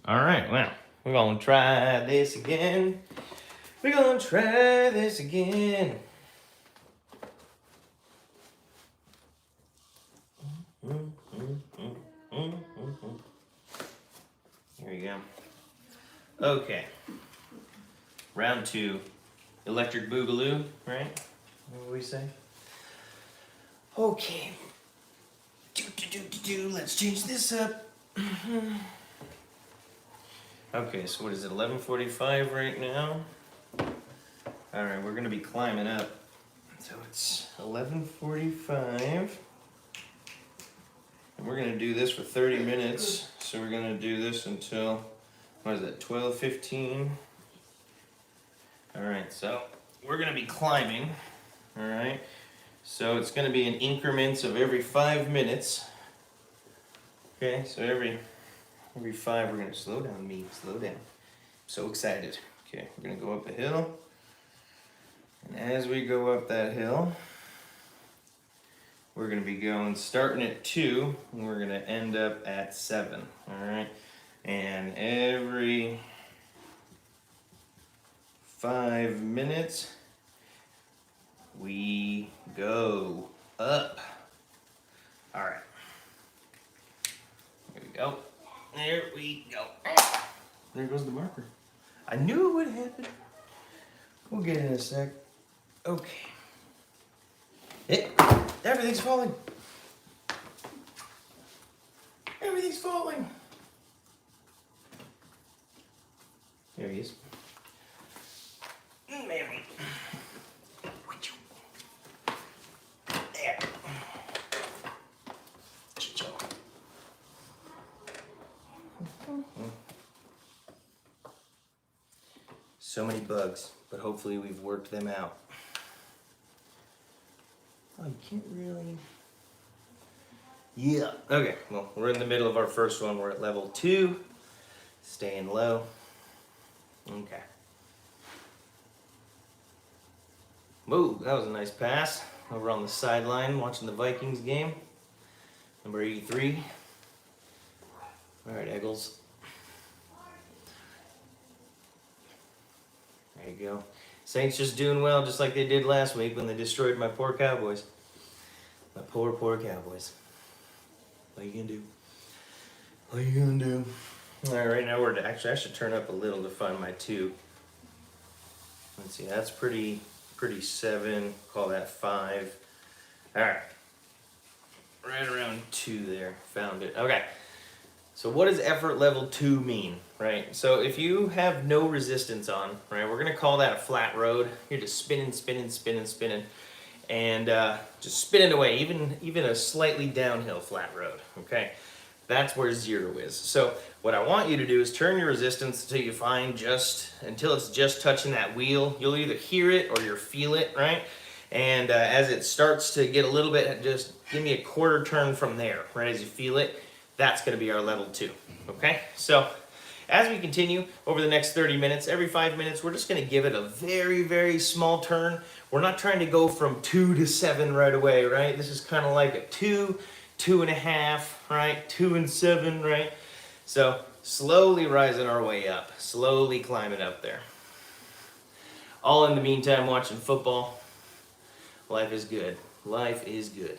All right, well, we're gonna try this again. We're gonna try this again. Here we go. Okay. Round 2. Electric Boogaloo, right? What do we say? Okay. Let's change this up. Okay, so what is it, 11:45 right now? All right, we're gonna be climbing up. So it's 11:45. And we're gonna do this for 30 minutes. So we're gonna do this until, what is it, 12:15? All right, so we're gonna be climbing, all right? So it's gonna be in increments of every 5 minutes. Okay, so every 5, we're gonna slow down, slow down. I'm so excited. Okay, we're gonna go up a hill. And as we go up that hill, we're gonna be going, starting at 2, and we're gonna end up at 7, all right? And every 5 minutes, we go up. All right. Here we go. There we go. There goes the marker. I knew it would happen. We'll get it in a sec. Okay. Everything's falling. Everything's falling. There he is. Maybe. There. So many bugs, but hopefully we've worked them out. Oh, you can't really... Yeah. Okay, well, we're in the middle of our first one. We're at level 2. Staying low. Okay. Whoa, that was a nice pass. Over on the sideline, watching the Vikings game. Number 83. All right, Eagles. There you go. Saints just doing well, just like they did last week when they destroyed my poor Cowboys. My poor, poor Cowboys. What are you gonna do? What are you gonna do? All right, right now actually, I should turn up a little to find my 2. Let's see, that's pretty 7. Call that 5. All right, right around 2 there. Found it. Okay. So what does effort level 2 mean, right? So if you have no resistance on, right, we're gonna call that a flat road. You're just spinning, and just spinning away, even a slightly downhill flat road, okay? That's where 0 is. So what I want you to do is turn your resistance until you find until it's just touching that wheel. You'll either hear it or you'll feel it, right? And as it starts to get a little bit, just give me a quarter turn from there, right, as you feel it. That's going to be our level 2, okay? So as we continue over the next 30 minutes, every 5 minutes, we're just going to give it a very, very small turn. We're not trying to go from 2 to 7 right away, right? This is kind of like a 2, 2.5, right? 2 and 7, right? So slowly rising our way up, slowly climbing up there. All in the meantime, watching football. Life is good. Life is good.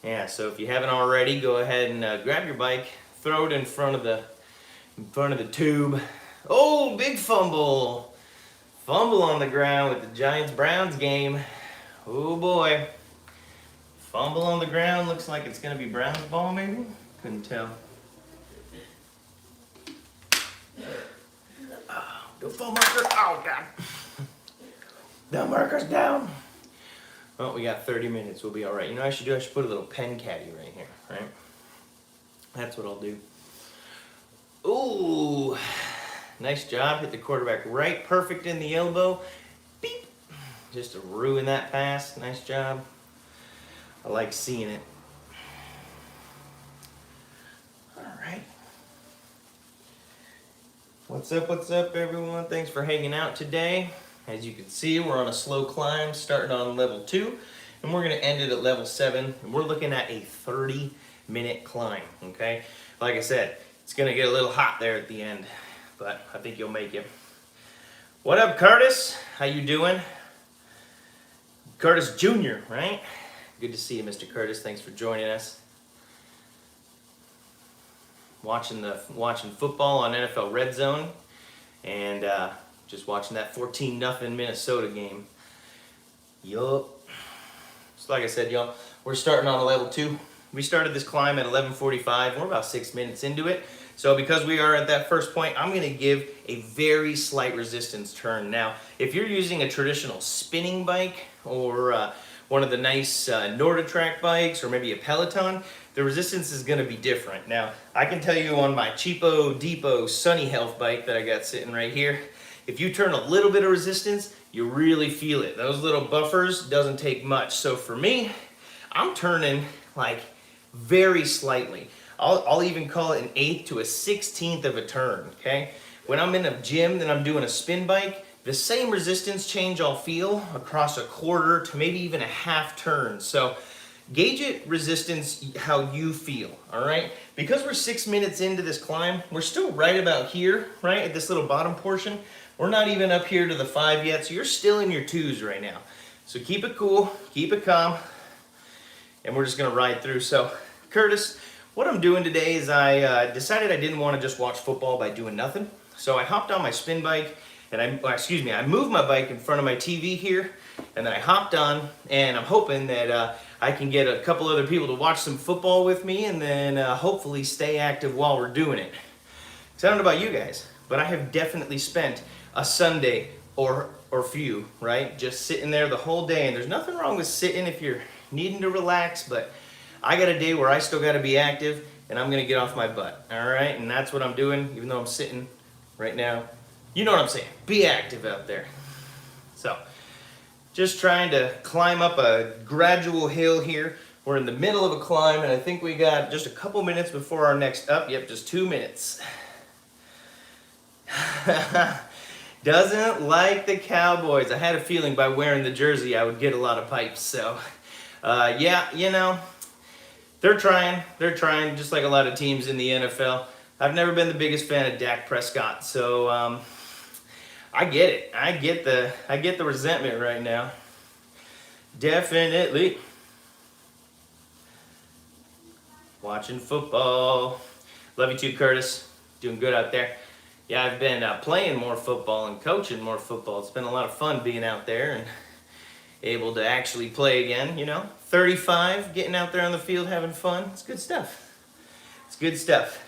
Yeah, so if you haven't already, go ahead and grab your bike, throw it in front of the tube. Oh, big fumble! Fumble on the ground with the Giants-Browns game. Oh boy. Fumble on the ground, looks like it's gonna be Browns ball maybe? Couldn't tell. Oh, the full marker, oh God. The marker's down. Well, we got 30 minutes. We'll be all right. You know what I should do? I should put a little pen caddy right here, right? That's what I'll do. Ooh, nice job. Hit the quarterback right perfect in the elbow. Beep. Just to ruin that pass. Nice job. I like seeing it. All right. What's up, everyone? Thanks for hanging out today. As you can see, we're on a slow climb, starting on level 2, and we're gonna end it at level 7, and we're looking at a 30-minute climb, okay? Like I said, It's gonna get a little hot there at the end, but I think you'll make it. What up, Curtis? How you doing? Curtis Jr., right? Good to see you, Mr. Curtis. Thanks for joining us. Watching football on NFL Redzone, and just watching that 14-0 Minnesota game. Yup. So like I said, y'all, we're starting on a level 2. We started this climb at 11:45. We're about 6 minutes into it. So because we are at that first point, I'm gonna give a very slight resistance turn. Now, if you're using a traditional spinning bike or one of the nice NordicTrack bikes or maybe a Peloton, the resistance is gonna be different. Now, I can tell you on my cheapo Depot Sunny Health bike that I got sitting right here, if you turn a little bit of resistance, you really feel it. Those little buffers doesn't take much. So for me, I'm turning like very slightly. I'll even call it an 1/8 to a 1/16 of a turn, okay? When I'm in a gym and I'm doing a spin bike, the same resistance change I'll feel across a 1/4 to maybe even a 1/2 turn. So gauge it resistance how you feel, all right? Because we're 6 minutes into this climb, we're still right about here, right, at this little bottom portion. We're not even up here to the 5 yet, so you're still in your 2s right now. So keep it cool, keep it calm, and we're just gonna ride through. So, Curtis, what I'm doing today is I decided I didn't want to just watch football by doing nothing. So I hopped on my spin bike, and I moved my bike in front of my TV here, and then I hopped on, and I'm hoping that I can get a couple other people to watch some football with me, and then hopefully stay active while we're doing it. So I don't know about you guys, but I have definitely spent a Sunday or few, right, just sitting there the whole day. And there's nothing wrong with sitting if you're needing to relax, but I got a day where I still got to be active, and I'm gonna get off my butt, all right? And that's what I'm doing, even though I'm sitting right now. You know what I'm saying? Be active out there. So, just trying to climb up a gradual hill here. We're in the middle of a climb, and I think we got just a couple minutes before our next up. Yep, just 2 minutes. Doesn't like the Cowboys. I had a feeling by wearing the jersey I would get a lot of pipes. So, yeah, you know, they're trying. They're trying, just like a lot of teams in the NFL. I've never been the biggest fan of Dak Prescott, so I get it. I get the resentment right now. Definitely. Watching football. Love you too, Curtis. Doing good out there. Yeah, I've been playing more football and coaching more football. It's been a lot of fun being out there and able to actually play again, you know. 35, getting out there on the field, having fun. It's good stuff. It's good stuff.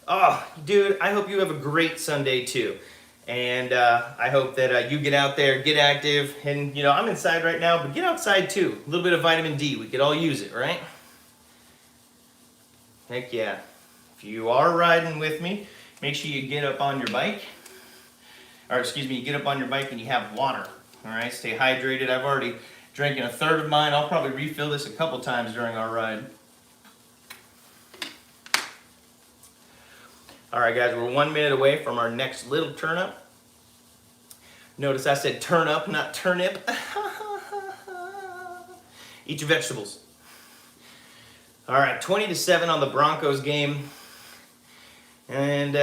Oh, dude, I hope you have a great Sunday too. And I hope that you get out there, get active. And, you know, I'm inside right now, but get outside too. A little bit of vitamin D. We could all use it, right? Heck yeah. If you are riding with me, make sure you get up on your bike. Or excuse me, you get up on your bike and you have water. All right, stay hydrated. I've already drinking 1/3 of mine. I'll probably refill this a couple times during our ride. All right, guys, we're 1 minute away from our next little turn up. Notice I said turn up, not turnip. Eat your vegetables. All right, 20-7 on the Broncos game. And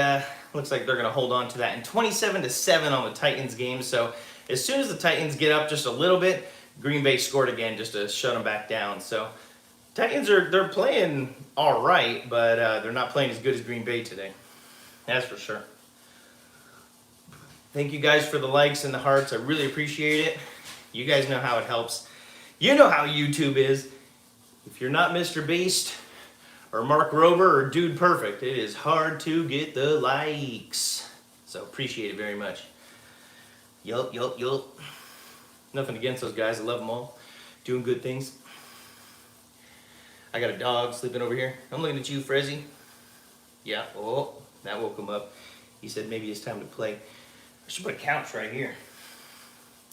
looks like they're going to hold on to that. And 27-7 on the Titans game. So as soon as the Titans get up just a little bit, Green Bay scored again just to shut them back down. So Titans they're playing all right, but they're not playing as good as Green Bay today. That's for sure. Thank you guys for the likes and the hearts. I really appreciate it. You guys know how it helps. You know how YouTube is. If you're not Mr. Beast or Mark Rober or Dude Perfect, it is hard to get the likes. So appreciate it very much. Yup. Nothing against those guys. I love them all. Doing good things. I got a dog sleeping over here. I'm looking at you, Frezzy. Yeah. Oh, that woke him up. He said maybe it's time to play. I should put a couch right here.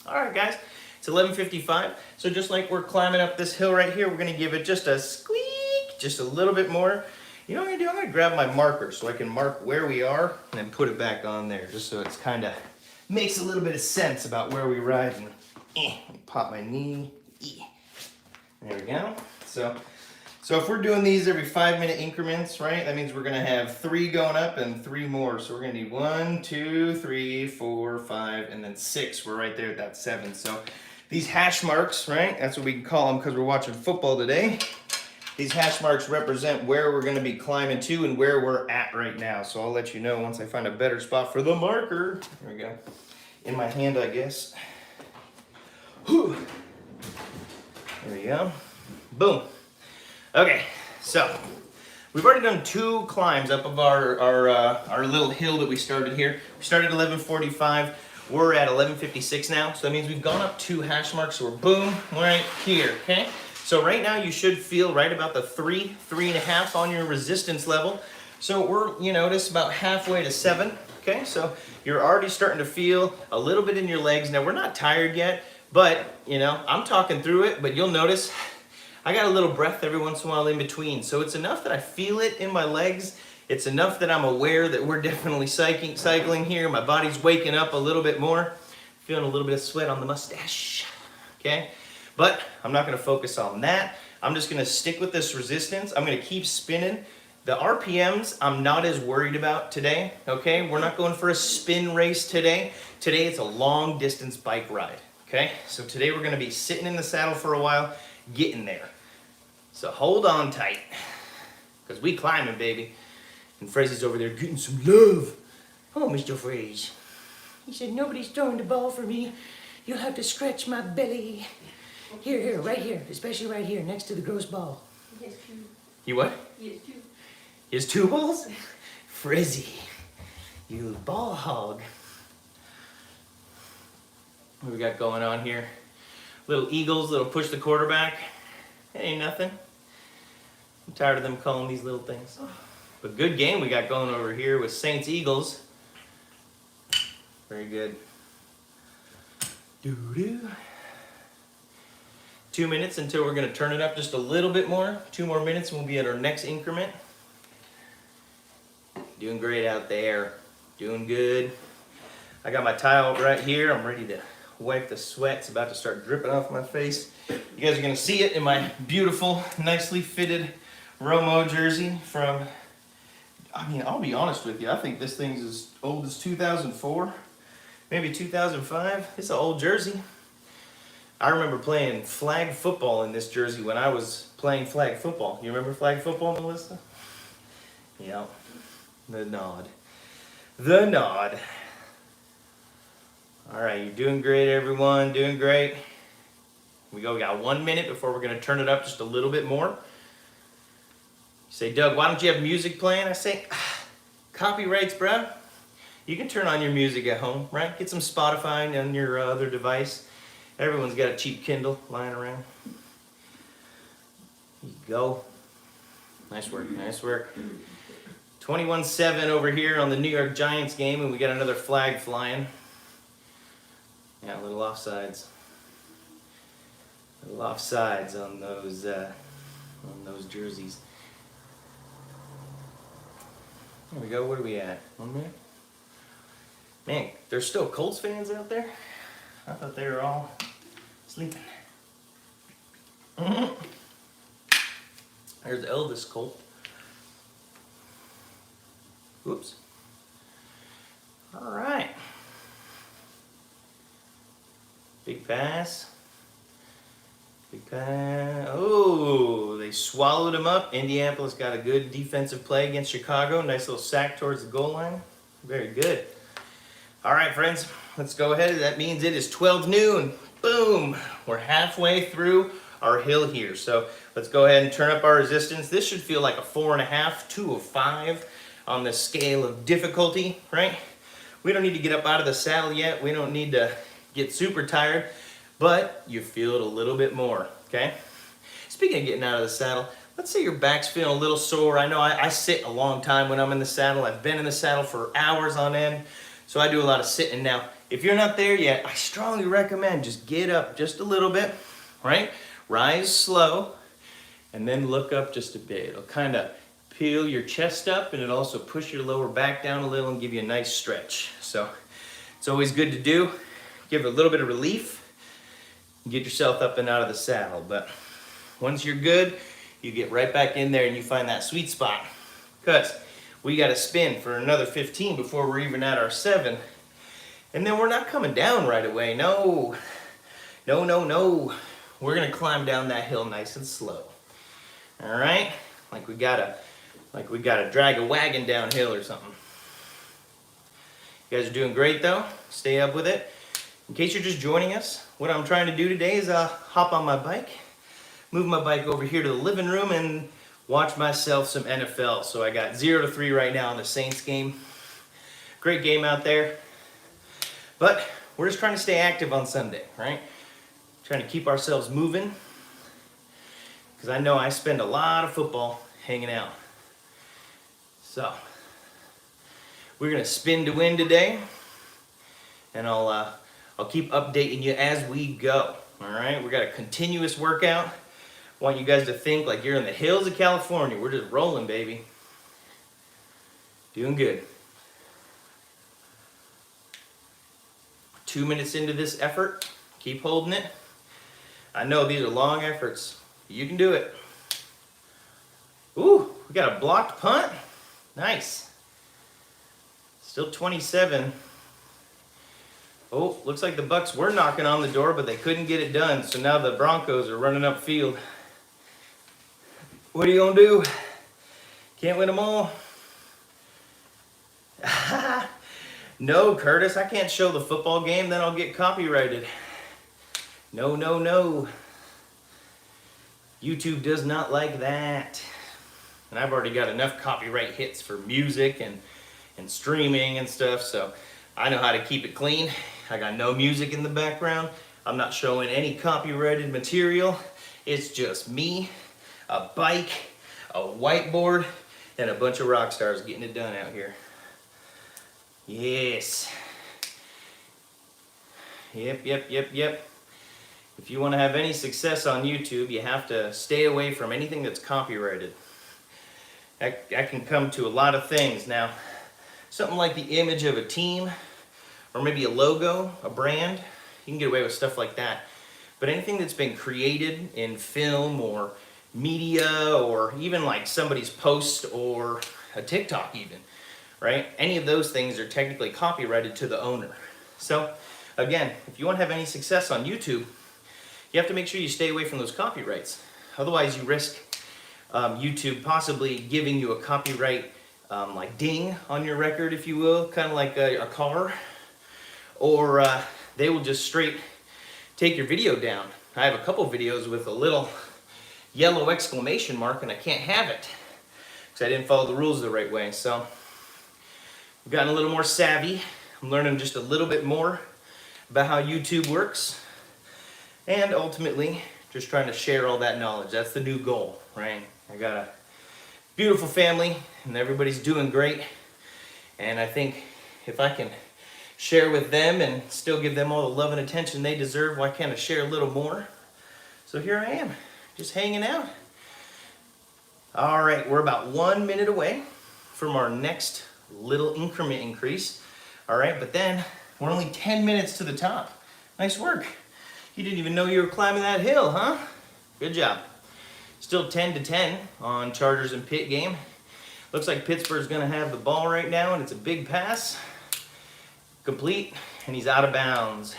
All right, guys. It's 11:55. So just like we're climbing up this hill right here, we're going to give it just a squeak, just a little bit more. You know what I'm going to do? I'm going to grab my marker so I can mark where we are and then put it back on there just so it's kind of makes a little bit of sense about where we ride. And pop my knee. There we go. So So if we're doing these every 5-minute increments, right, that means we're gonna have 3 going up and 3 more. So we're gonna need 1, 2, 3, 4, 5, and then 6. We're right there at that 7. So these hash marks, right, that's what we can call them because we're watching football today. These hash marks represent where we're gonna be climbing to and where we're at right now. So I'll let you know once I find a better spot for the marker. There we go. In my hand, I guess. Whew. There we go. Boom. Okay, so we've already done 2 climbs up of our little hill that we started here. We started at 11:45. We're at 11:56 now, so that means we've gone up 2 hash marks. So we're boom right here. Okay, so right now you should feel right about the 3.5 on your resistance level. So we're just about halfway to 7. Okay, so you're already starting to feel a little bit in your legs. Now we're not tired yet, but I'm talking through it. But you'll notice I got a little breath every once in a while in between. So it's enough that I feel it in my legs. It's enough that I'm aware that we're definitely cycling here. My body's waking up a little bit more. Feeling a little bit of sweat on the mustache. Okay? But I'm not going to focus on that. I'm just going to stick with this resistance. I'm going to keep spinning. The RPMs I'm not as worried about today. Okay? We're not going for a spin race today. Today it's a long distance bike ride. Okay? So today we're going to be sitting in the saddle for a while, getting there. So hold on tight, because we climbing, baby. And Frezzie's over there getting some love. Oh, Mr. Freze. He said, nobody's throwing the ball for me. You'll have to stretch my belly. Here, right here. Especially right here, next to the gross ball. He has 2. You what? He has 2. He has 2 balls? Frizzy, you ball hog. What we got going on here? Little eagles that'll push the quarterback. It ain't nothing. I'm tired of them calling these little things. But good game we got going over here with Saints Eagles. Very good. Doo-doo. 2 minutes until we're going to turn it up just a little bit more. 2 more minutes and we'll be at our next increment. Doing great out there. Doing good. I got my towel right here. I'm ready to wipe the sweat. It's about to start dripping off my face. You guys are going to see it in my beautiful, nicely fitted Romo jersey from, I'll be honest with you, I think this thing's as old as 2004, maybe 2005. It's an old jersey. I remember playing flag football in this jersey when I was playing flag football. You remember flag football, Melissa? Yeah. The nod. The nod. All right, you're doing great, everyone. Doing great. We got 1 minute before we're going to turn it up just a little bit more. You say, Doug, why don't you have music playing? I say, copyrights, bro. You can turn on your music at home, right? Get some Spotify on your other device. Everyone's got a cheap Kindle lying around. There you go. Nice work, nice work. 21-7 over here on the New York Giants game, and we got another flag flying. Yeah, little offsides. Little offsides on those jerseys. There we go. What are we at? 1 minute? Man, there's still Colts fans out there? I thought they were all sleeping. There's the eldest Colt. Whoops. All right. Big pass. Big pass. Oh, they swallowed him up. Indianapolis got a good defensive play against Chicago. Nice little sack towards the goal line. Very good. All right, friends, let's go ahead. That means it is 12 noon. Boom. We're halfway through our hill here. So let's go ahead and turn up our resistance. This should feel like a 4.5 to a 5 on the scale of difficulty, right? We don't need to get up out of the saddle yet. We don't need to get super tired, but you feel it a little bit more, okay? Speaking of getting out of the saddle, let's say your back's feeling a little sore. I know I sit a long time when I'm in the saddle. I've been in the saddle for hours on end, so I do a lot of sitting. Now, if you're not there yet, I strongly recommend just get up just a little bit, right? Rise slow, and then look up just a bit. It'll kind of peel your chest up, and it'll also push your lower back down a little and give you a nice stretch. So it's always good to do. Give it a little bit of relief. Get yourself up and out of the saddle. But once you're good, you get right back in there and you find that sweet spot. Because we got to spin for another 15 before we're even at our 7. And then we're not coming down right away. No. No, no, no. We're going to climb down that hill nice and slow. All right? Like we gotta drag a wagon downhill or something. You guys are doing great though. Stay up with it. In case you're just joining us, what I'm trying to do today is hop on my bike, move my bike over here to the living room and watch myself some NFL. So I got 0-3 right now in the Saints game. Great game out there. But we're just trying to stay active on Sunday, right? Trying to keep ourselves moving. Because I know I spend a lot of football hanging out. So, we're going to spin to win today. And I'll keep updating you as we go. Alright, we got a continuous workout. I want you guys to think like you're in the hills of California. We're just rolling, baby. Doing good. 2 minutes into this effort. Keep holding it. I know these are long efforts. You can do it. Ooh, we got a blocked punt. Nice. Still 27. Oh, looks like the Bucks were knocking on the door, but they couldn't get it done. So now the Broncos are running upfield. What are you gonna do? Can't win them all. No, Curtis, I can't show the football game, then I'll get copyrighted. No, no, no. YouTube does not like that. And I've already got enough copyright hits for music and streaming and stuff, so I know how to keep it clean. I got no music in the background. I'm not showing any copyrighted material. It's just me, a bike, a whiteboard, and a bunch of rock stars getting it done out here. Yes. Yep. If you want to have any success on YouTube, you have to stay away from anything that's copyrighted. That can come to a lot of things. Now, something like the image of a team, or maybe a logo, a brand, you can get away with stuff like that. But anything that's been created in film or media, or even like somebody's post or a TikTok even, right? Any of those things are technically copyrighted to the owner. So, again, if you want to have any success on YouTube, you have to make sure you stay away from those copyrights. Otherwise, you risk YouTube possibly giving you a copyright like ding on your record, if you will, kind of like a car. Or they will just straight take your video down. I have a couple videos with a little yellow exclamation mark and I can't have it because I didn't follow the rules the right way. So I've gotten a little more savvy. I'm learning just a little bit more about how YouTube works. And ultimately, just trying to share all that knowledge. That's the new goal, right? I got a beautiful family and everybody's doing great. And I think if I can share with them and still give them all the love and attention they deserve, why can't I share a little more? So here I am, just hanging out. All right, we're about 1 minute away from our next little increment increase. All right, but then we're only 10 minutes to the top. Nice work. You didn't even know you were climbing that hill, huh? Good job. Still 10-10 on Chargers and Pitt game. Looks like Pittsburgh's gonna have the ball right now, and it's a big pass. Complete, and he's out of bounds.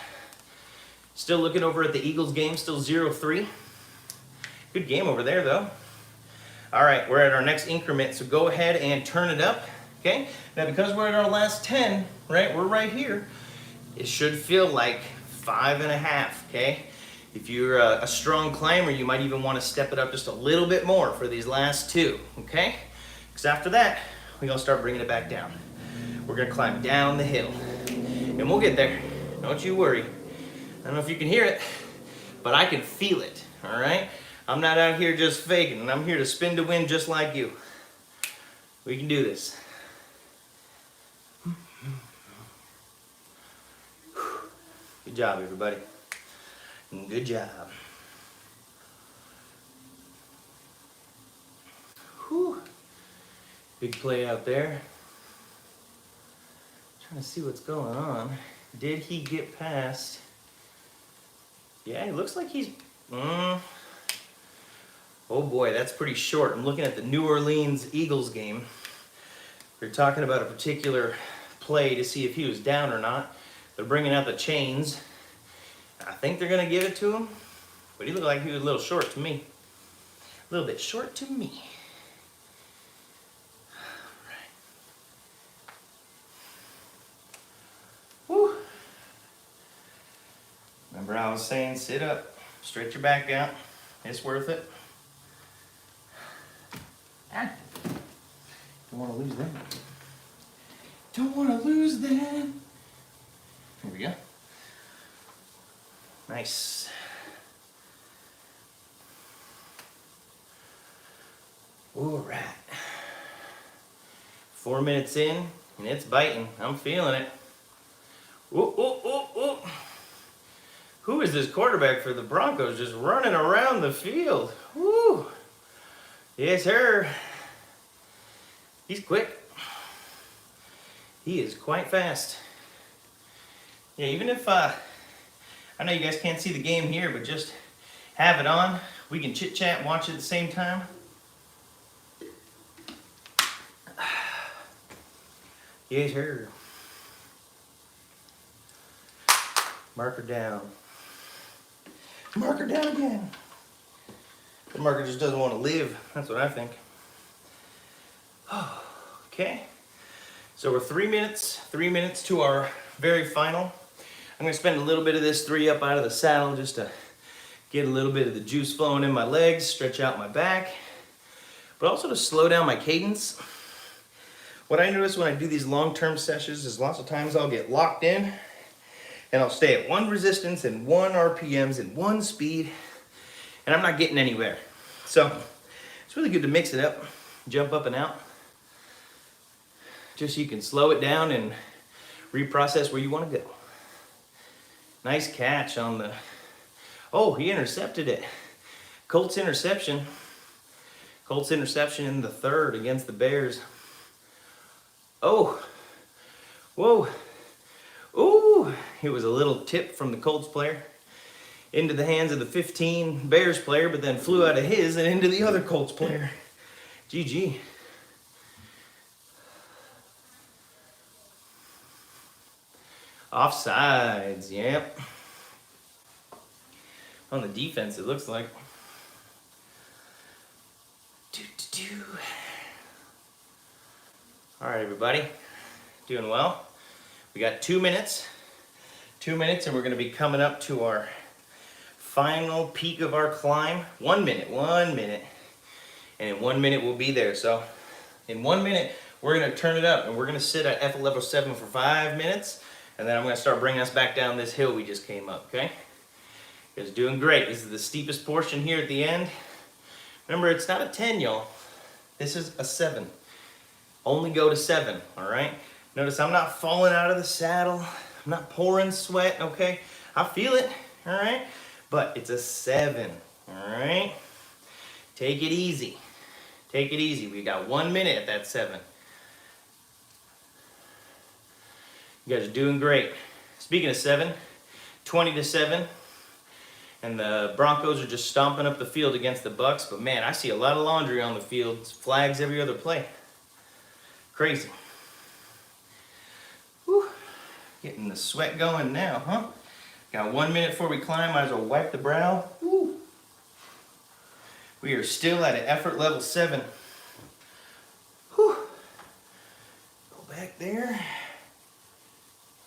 Still looking over at the Eagles game, still 0-3. Good game over there, though. All right, we're at our next increment, so go ahead and turn it up, okay? Now, because we're at our last 10, right, we're right here, it should feel like 5.5, okay? If you're a strong climber, you might even want to step it up just a little bit more for these last 2, okay? Because after that, we're going to start bringing it back down. We're going to climb down the hill, and we'll get there. Don't you worry. I don't know if you can hear it, but I can feel it, all right? I'm not out here just faking, and I'm here to spin to win just like you. We can do this. Good job, everybody. Good job. Whew. Big play out there. Trying to see what's going on. Did he get past? Yeah, it looks like he's... Oh boy, that's pretty short. I'm looking at the New Orleans Eagles game. They're talking about a particular play to see if he was down or not. They're bringing out the chains. I think they're going to give it to him, but he looked like he was a little short to me. A little bit short to me. Whew. Remember I was saying sit up, stretch your back out. It's worth it. Ah. Don't want to lose that. Don't want to lose that. Here we go. Nice. All right. 4 minutes in, and it's biting. I'm feeling it. Ooh, ooh, ooh, ooh. Who is this quarterback for the Broncos just running around the field? Woo. Yes, sir. He's quick. He is quite fast. Yeah, even if, I know you guys can't see the game here, but just have it on. We can chit chat and watch it at the same time. Yes, sir. Marker down. Marker down again. The marker just doesn't want to live. That's what I think. Okay. So we're 3 minutes to our very final. I'm going to spend a little bit of this 3 up out of the saddle just to get a little bit of the juice flowing in my legs, stretch out my back, but also to slow down my cadence. What I notice when I do these long-term sessions is lots of times I'll get locked in and I'll stay at one resistance and 1 RPMs and 1 speed, and I'm not getting anywhere. So it's really good to mix it up, jump up and out, just so you can slow it down and reprocess where you want to go. Nice catch on the, oh, he intercepted it. Colts interception. Colts interception in the 3rd against the Bears. Oh, whoa, ooh, it was a little tip from the Colts player into the hands of the 15 Bears player, but then flew out of his and into the other Colts player. GG. Offsides, yep. On the defense, it looks like. All right, everybody, doing well. We got 2 minutes. 2 minutes, and we're gonna be coming up to our final peak of our climb. 1 minute, 1 minute. And in 1 minute, we'll be there. So in 1 minute, we're gonna turn it up, and we're gonna sit at effort level 7 for 5 minutes. And then I'm going to start bringing us back down this hill we just came up, okay? You guys are doing great. This is the steepest portion here at the end. Remember, it's not a 10, y'all. This is a 7. Only go to 7, all right? Notice I'm not falling out of the saddle. I'm not pouring sweat, okay? I feel it, all right? But it's a 7, all right? Take it easy. Take it easy. We got 1 minute at that 7. You guys are doing great. Speaking of 7, 20-7, and the Broncos are just stomping up the field against the Bucks. But man, I see a lot of laundry on the field. Flags every other play. Crazy. Whew. Getting the sweat going now, huh? Got 1 minute before we climb. Might as well wipe the brow. Woo. We are still at an effort level 7. Whew. Go back there.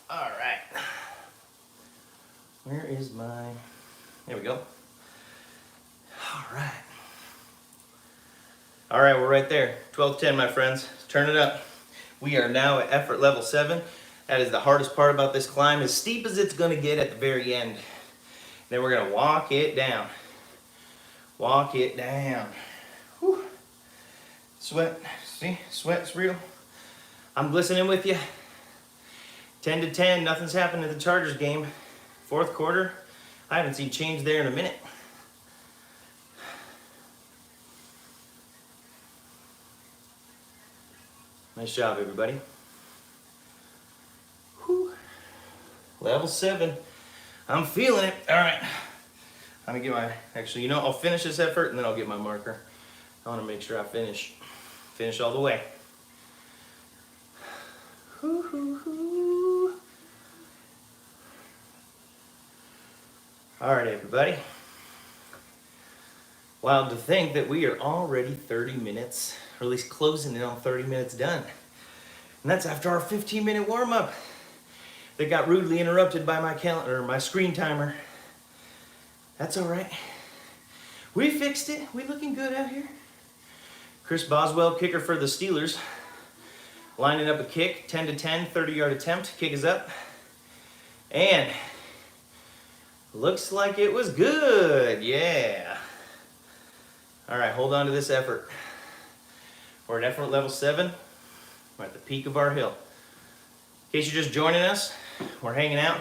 All right. Where is my, there we go. All right. All right, we're right there. 12-10, my friends. Turn it up. We are now at effort level 7. That is the hardest part about this climb, as steep as it's gonna get at the very end. Then we're gonna walk it down. Walk it down. Whew. Sweat, see, sweat's real. I'm glistening with you. 10-10, nothing's happened in the Chargers game. 4th quarter, I haven't seen change there in a minute. Nice job, everybody. Whew. Level 7. I'm feeling it. All right. I'm gonna get my, actually, you know, I'll finish this effort and then I'll get my marker. I wanna make sure I finish all the way. Hoo, hoo, hoo. All right, everybody. Wild to think that we are already 30 minutes, or at least closing in on 30 minutes done. And that's after our 15-minute warm-up that got rudely interrupted by my calendar, my screen timer. That's all right. We fixed it. We looking good out here. Chris Boswell, kicker for the Steelers, lining up a kick, 10 to 10, 30-yard attempt. Kick is up. And looks like it was good. Yeah. All right, hold on to this effort. We're at effort level 7. We're at the peak of our hill. In case you're just joining us, we're hanging out,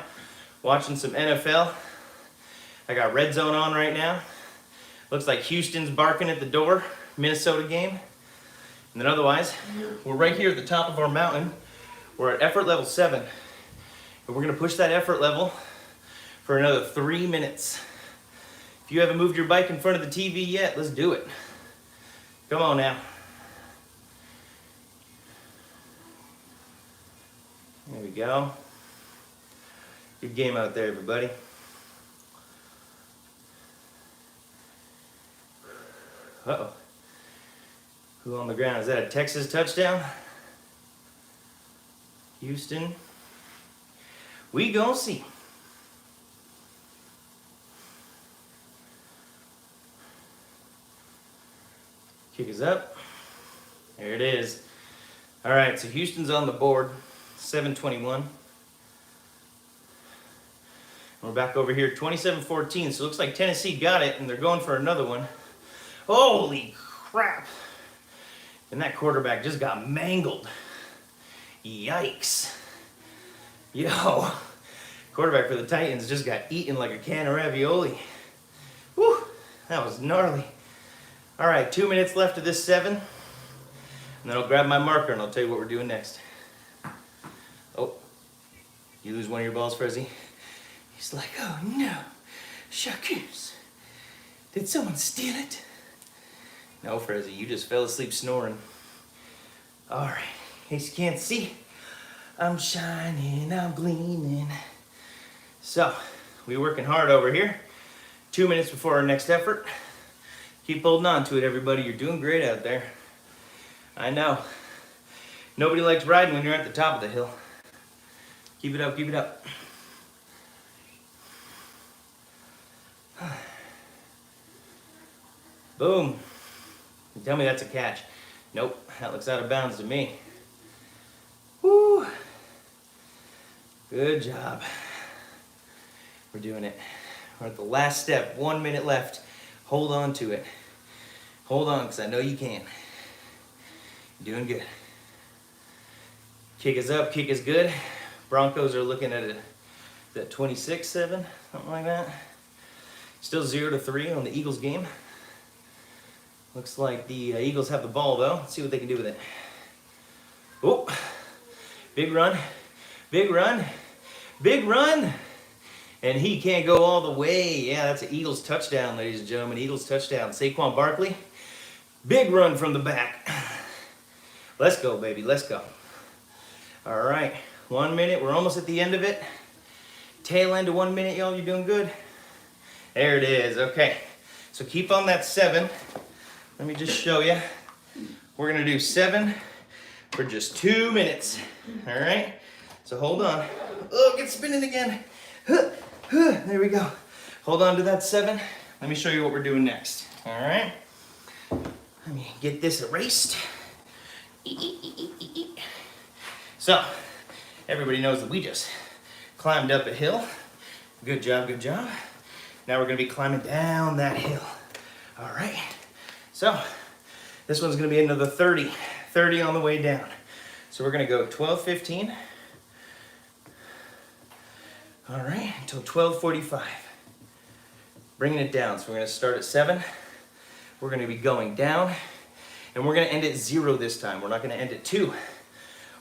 watching some NFL. I got Redzone on right now. Looks like Houston's barking at the door, Minnesota game. And then otherwise, we're right here at the top of our mountain. We're at effort level 7. And we're gonna push that effort level for another 3 minutes. If you haven't moved your bike in front of the TV yet, let's do it. Come on now. There we go. Good game out there, everybody. Uh-oh. Who on the ground? Is that a Texas touchdown? Houston. We gonna see. Kick is up. There it is. All right, so Houston's on the board. 7:21. We're back over here, 27-14. So it looks like Tennessee got it, and they're going for another one. Holy crap! And that quarterback just got mangled. Yikes! Yo, quarterback for the Titans just got eaten like a can of ravioli. Whew, that was gnarly. All right, 2 minutes left of this 7, and then I'll grab my marker and I'll tell you what we're doing next. Oh, you lose one of your balls, Frezzy? He's like, oh no, Charcus, did someone steal it? No, Frezzy, you just fell asleep snoring. All right, in case you can't see, I'm shining, I'm gleaming. So, we're working hard over here. 2 minutes before our next effort. Keep holding on to it, everybody. You're doing great out there. I know. Nobody likes riding when you're at the top of the hill. Keep it up, keep it up. Boom. You tell me that's a catch. Nope, that looks out of bounds to me. Woo. Good job. We're doing it. We're at the last step, 1 minute left. Hold on to it. Hold on, because I know you can. You're doing good. Kick is up, kick is good. Broncos are looking at it at 26-7, something like that. Still 0-3 on the Eagles game. Looks like the Eagles have the ball though. Let's see what they can do with it. Oh, big run, big run, big run. And he can't go all the way. Yeah, that's an Eagles touchdown, ladies and gentlemen. Eagles touchdown. Saquon Barkley, big run from the back. Let's go, baby, let's go. All right, 1 minute. We're almost at the end of it. Tail end of 1 minute, y'all. You're doing good. There it is. Okay, so keep on that 7. Let me just show you. We're gonna do 7 for just 2 minutes. All right, so hold on. Oh, get spinning again. There we go. Hold on to that 7. Let me show you what we're doing next. All right, let me get this erased. So, everybody knows that we just climbed up a hill. Good job, good job. Now we're gonna be climbing down that hill. All right, so this one's gonna be another 30 on the way down. So we're gonna go 12:15. All right, until 12:45. Bringing it down, so we're gonna start at 7. We're gonna be going down, and we're gonna end at 0 this time. We're not gonna end at 2.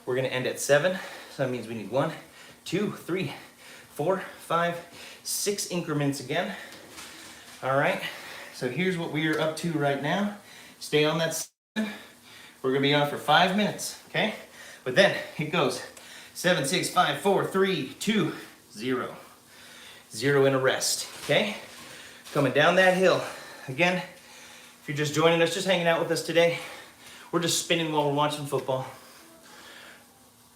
We're gonna end at 7, so that means we need 1, 2, 3, 4, 5, 6 increments again. All right, so here's what we are up to right now. Stay on that 7. We're gonna be on for 5 minutes, okay? But then it goes 7, 6, 5, 4, 3, 2, 0. 0 and a rest, okay? Coming down that hill. Again, if you're just joining us, just hanging out with us today, we're just spinning while we're watching football.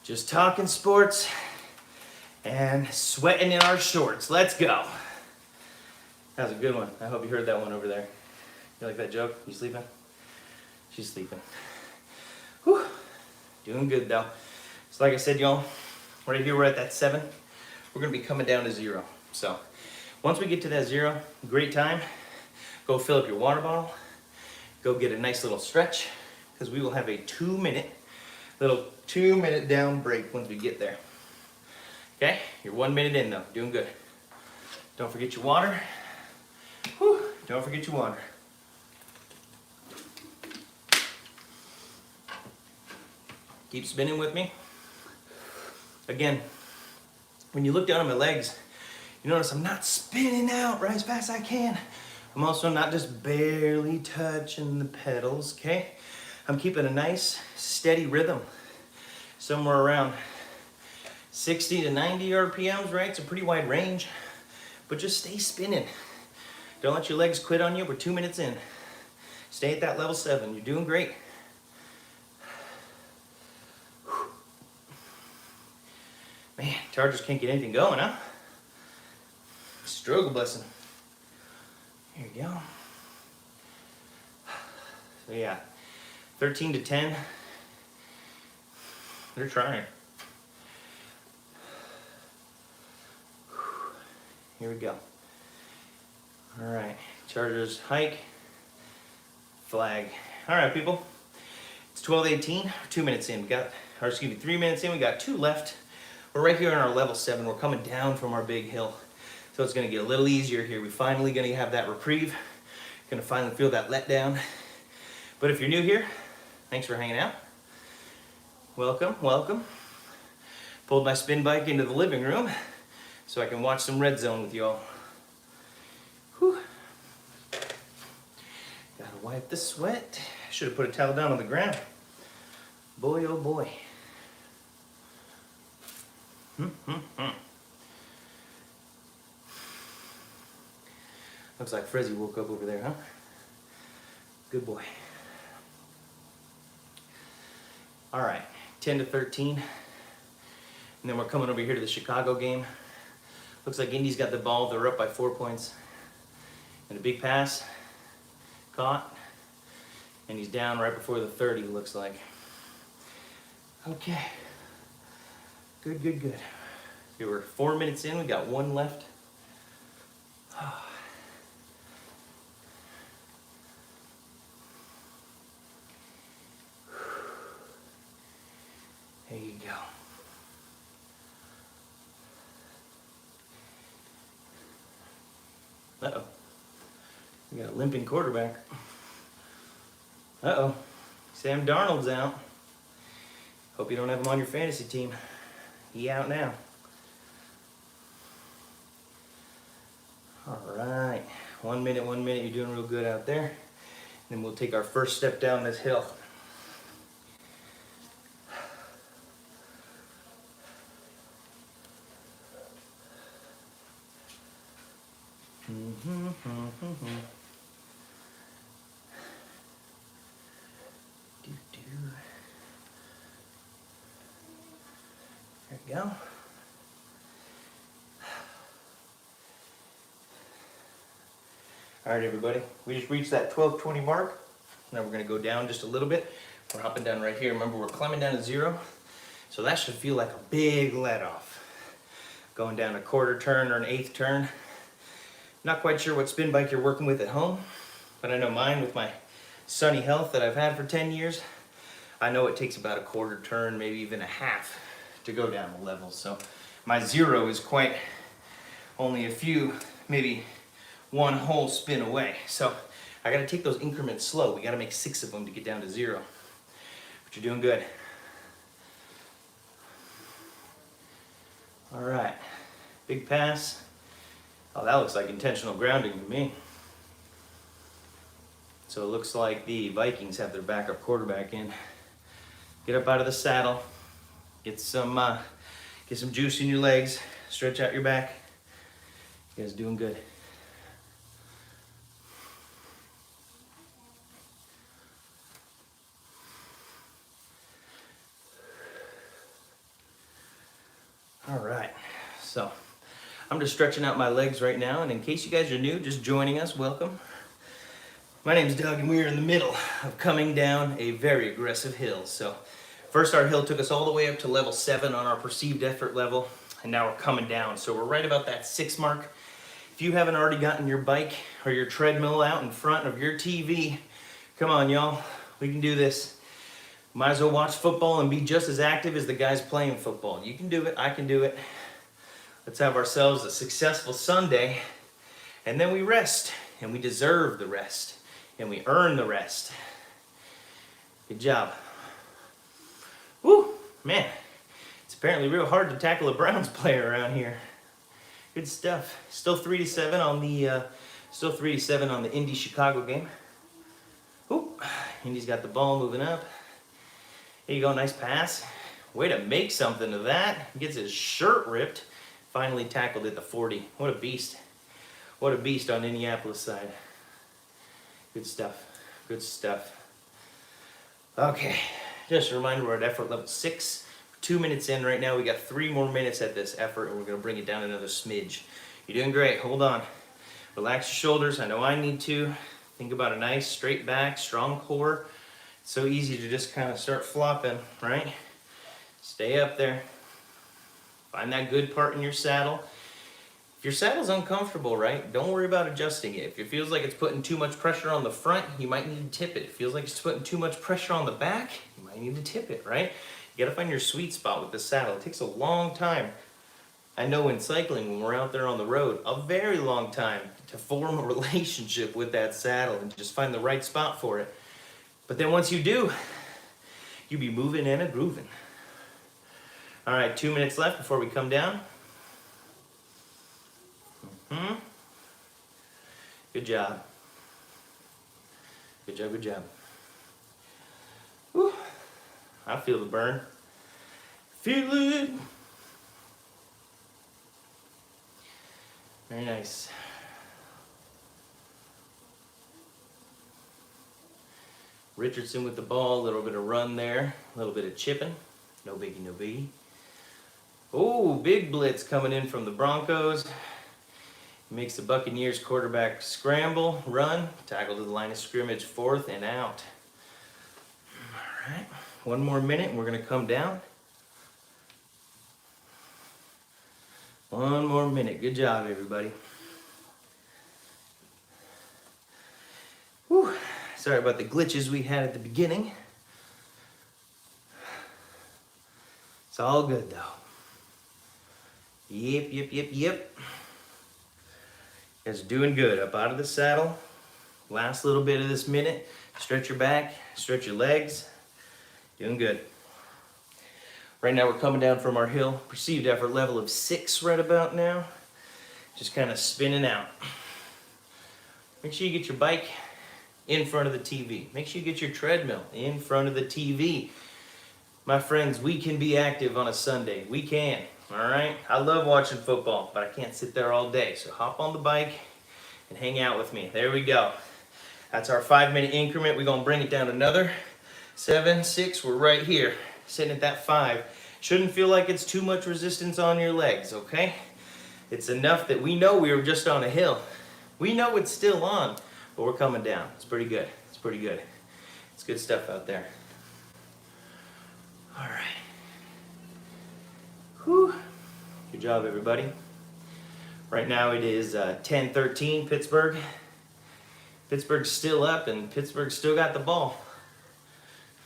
Just talking sports and sweating in our shorts. Let's go. That was a good one. I hope you heard that one over there. You like that joke? You sleeping? She's sleeping. Whew. Doing good though. So like I said, y'all, right here we're at that 7. We're gonna be coming down to 0. So once we get to that 0, great time. Go fill up your water bottle. Go get a nice little stretch, because we will have a 2-minute down break once we get there. Okay, you're 1 minute in though, doing good. Don't forget your water. Whew. Don't forget your water. Keep spinning with me. Again, when you look down at my legs, you notice I'm not spinning out right as fast as I can. I'm also not just barely touching the pedals, okay? I'm keeping a nice, steady rhythm. Somewhere around 60 to 90 RPMs, right? It's a pretty wide range, but just stay spinning. Don't let your legs quit on you. We're 2 minutes in. Stay at that level 7. You're doing great. Man, Chargers can't get anything going, huh? Struggle busing. Here you go. So yeah, 13 to 10. They're trying. Here we go. All right, Chargers hike, flag. All right, people. It's 12:18. 2 minutes in. 3 minutes in. We got 2 left. We're right here on our level 7. We're coming down from our big hill. So it's gonna get a little easier here. We're finally gonna have that reprieve. Gonna finally feel that letdown. But if you're new here, thanks for hanging out. Welcome, welcome. Pulled my spin bike into the living room so I can watch some Redzone with y'all. Whew. Gotta wipe the sweat. Should have put a towel down on the ground. Boy, oh boy. Looks like Frezzy woke up over there, huh? Good boy. All right, 10 to 13. And then we're coming over here to the Chicago game. Looks like Indy's got the ball. They're up by 4 points. And a big pass, caught. And he's down right before the 30, looks like. Okay. Good, good, good. Okay, we're 4 minutes in. We got 1 left. There you go. Uh-oh. We got a limping quarterback. Uh-oh. Sam Darnold's out. Hope you don't have him on your fantasy team. He out now. All right. 1 minute, 1 minute. You're doing real good out there. And then we'll take our first step down this hill. There we go. All right, everybody. We just reached that 12:20 mark. Now we're going to go down just a little bit. We're hopping down right here. Remember, we're climbing down to 0. So that should feel like a big let off. Going down a quarter turn or an 1/8 turn. Not quite sure what spin bike you're working with at home, but I know mine, with my Sunny Health that I've had for 10 years, I know it takes about a quarter turn, maybe even a half, to go down the level. So my 0 is quite only a few, maybe 1 whole spin away. So I gotta take those increments slow. We gotta make 6 of them to get down to 0. But you're doing good. All right, big pass. Oh, that looks like intentional grounding to me. So it looks like the Vikings have their backup quarterback in. Get up out of the saddle, get some juice in your legs, stretch out your back. You guys doing good. All right, so I'm just stretching out my legs right now, and in case you guys are new, just joining us, welcome. My name's Doug, and we are in the middle of coming down a very aggressive hill. So first our hill took us all the way up to level 7 on our perceived effort level, and now we're coming down. So we're right about that 6 mark. If you haven't already gotten your bike or your treadmill out in front of your TV, come on y'all, we can do this. Might as well watch football and be just as active as the guys playing football. You can do it, I can do it. Let's have ourselves a successful Sunday, and then we rest, and we deserve the rest, and we earn the rest. Good job. Woo, man, it's apparently real hard to tackle a Browns player around here. Good stuff. Still 3-7 on the Indy Chicago game. Ooh, Indy's got the ball moving up. Here you go, nice pass. Way to make something of that. Gets his shirt ripped. Finally tackled at the 40. What a beast. What a beast on Indianapolis side. Good stuff. Good stuff. Okay, just a reminder, we're at effort level 6. 2 minutes in right now. We got 3 more minutes at this effort, and we're going to bring it down another smidge. You're doing great. Hold on. Relax your shoulders. I know I need to. Think about a nice straight back, strong core. It's so easy to just kind of start flopping, right? Stay up there. Find that good part in your saddle. If your saddle's uncomfortable, right, don't worry about adjusting it. If it feels like it's putting too much pressure on the front, you might need to tip it. If it feels like it's putting too much pressure on the back, you might need to tip it, right? You gotta find your sweet spot with the saddle. It takes a long time. I know in cycling, when we're out there on the road, a very long time to form a relationship with that saddle and just find the right spot for it. But then once you do, you be moving and a grooving. All right, 2 minutes left before we come down. Good job. Good job, good job. Whew. I feel the burn. Feel it. Very nice. Richardson with the ball, a little bit of run there, a little bit of chipping. No biggie, no biggie. Oh, big blitz coming in from the Broncos. Makes the Buccaneers quarterback scramble, run, tackle to the line of scrimmage, 4th and out. All right, 1 more minute and we're gonna come down. 1 more minute, good job everybody. Whew. Sorry about the glitches we had at the beginning. It's all good though. Yep. You guys are doing good. Up out of the saddle. Last little bit of this minute. Stretch your back, stretch your legs. Doing good. Right now we're coming down from our hill. Perceived effort level of 6 right about now. Just kind of spinning out. Make sure you get your bike in front of the TV. Make sure you get your treadmill in front of the TV. My friends, we can be active on a Sunday. We can. All right, I love watching football, but I can't sit there all day. So hop on the bike and hang out with me. There we go. That's our 5-minute increment. We're gonna bring it down another 7, 6. We're right here, sitting at that 5. Shouldn't feel like it's too much resistance on your legs, okay? It's enough that we know we were just on a hill. We know it's still on, but we're coming down. It's pretty good. It's pretty good. It's good stuff out there. All right. Whew. Good job, everybody. Right now it is 10-13 Pittsburgh. Pittsburgh's still up and Pittsburgh still got the ball.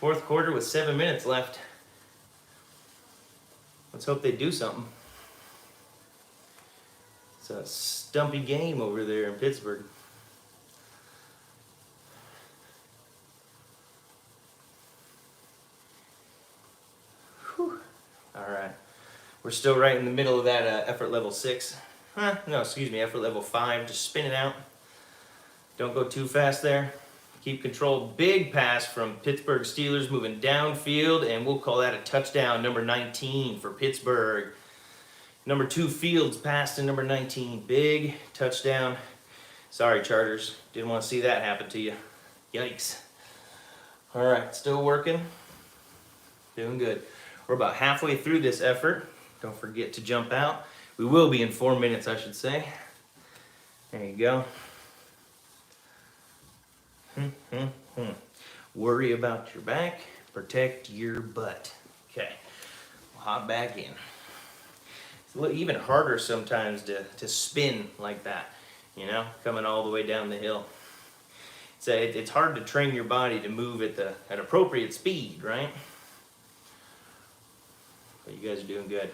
4th quarter with 7 minutes left. Let's hope they do something. It's a stumpy game over there in Pittsburgh. Whew. All right. We're still right in the middle of that effort level 6. Effort level 5. Just spin it out. Don't go too fast there. Keep control. Big pass from Pittsburgh Steelers moving downfield, and we'll call that a touchdown. Number 19 for Pittsburgh. Number 2 Fields passed to number 19. Big touchdown. Sorry, Chargers. Didn't want to see that happen to you. Yikes. All right, still working. Doing good. We're about halfway through this effort. Don't forget to jump out. We will be in 4 minutes, I should say. There you go. Worry about your back, protect your butt. Okay, we'll hop back in. It's a little even harder sometimes to spin like that, you know, coming all the way down the hill. It's hard to train your body to move at appropriate speed, right? But you guys are doing good.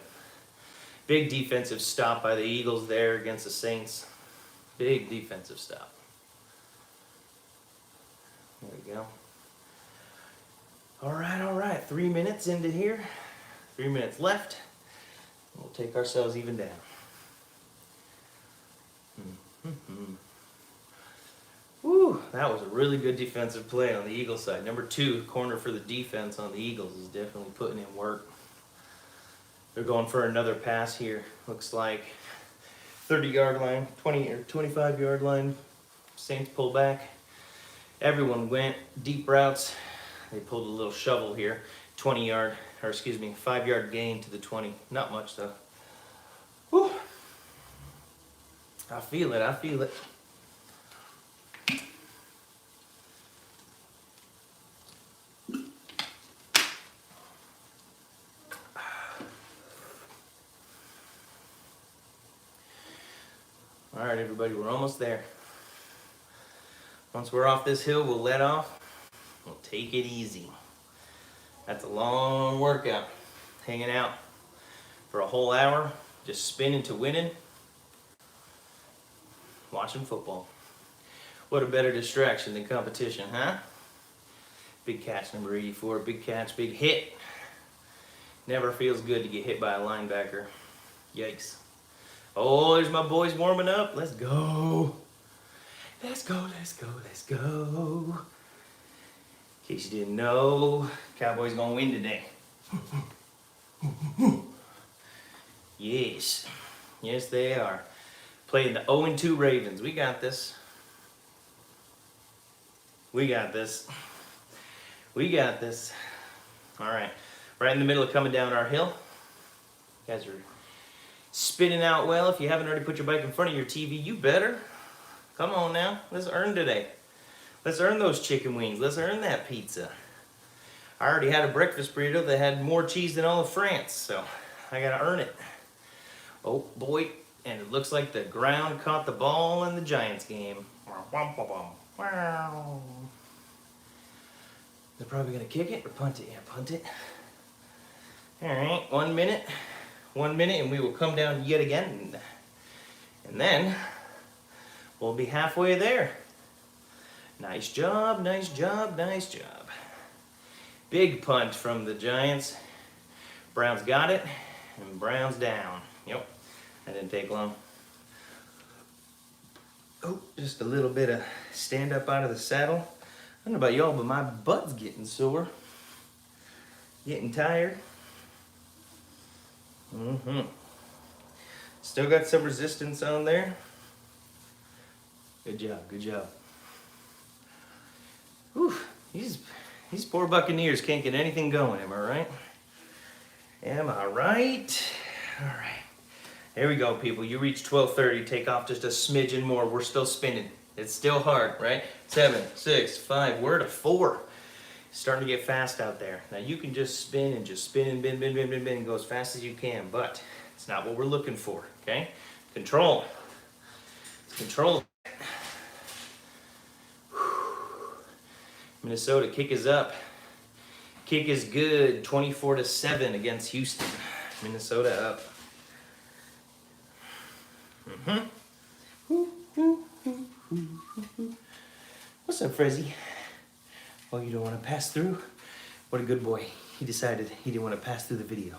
Big defensive stop by the Eagles there against the Saints. Big defensive stop. There we go. All right. 3 minutes into here. 3 minutes left. We'll take ourselves even down. Woo, that was a really good defensive play on the Eagles side. Number 2, corner for the defense on the Eagles, is definitely putting in work. They're going for another pass here. Looks like 30-yard line, 20 or 25-yard line. Saints pull back. Everyone went deep routes. They pulled a little shovel here. 5-yard gain to the 20. Not much though. Whew. I feel it. All right, everybody, we're almost there. Once we're off this hill, we'll let off. We'll take it easy. That's a long workout. Hanging out for a whole hour, just spinning to winning. Watching football. What a better distraction than competition, huh? Big catch, number 84. Big catch, big hit. Never feels good to get hit by a linebacker. Yikes. Oh, there's my boys warming up. Let's go. Let's go. In case you didn't know, Cowboys gonna win today. Yes. Yes, they are. Playing the 0-2 Ravens. We got this. All right. Right in the middle of coming down our hill. You guys are spinning out well. If you haven't already put your bike in front of your TV, you better. Come on now. Let's earn today. Let's earn those chicken wings. Let's earn that pizza. I already had a breakfast burrito that had more cheese than all of France, so I gotta earn it. Oh boy, and it looks like the ground caught the ball in the Giants game. Wow. They're probably gonna kick it or punt it. Yeah, punt it. All right, 1 minute. 1 minute and we will come down yet again. And then we'll be halfway there. Nice job. Big punt from the Giants. Browns got it, and Browns down. Yep, that didn't take long. Oh, just a little bit of stand up out of the saddle. I don't know about y'all, but my butt's getting sore. Getting tired. Still got some resistance on there. Good job. Whew, these poor Buccaneers can't get anything going, am I right? Am I right? All right. There we go, people. You reach 12:30. Take off just a smidgen more. We're still spinning. It's still hard, right? 7, 6, 5. We're at a 4. Starting to get fast out there. Now you can just spin and bend and go as fast as you can, but it's not what we're looking for, okay? Control. Minnesota, kick is up. Kick is good, 24-7 against Houston. Minnesota up. What's up, Frezzy? Oh, you don't want to pass through? What a good boy. He decided he didn't want to pass through the video.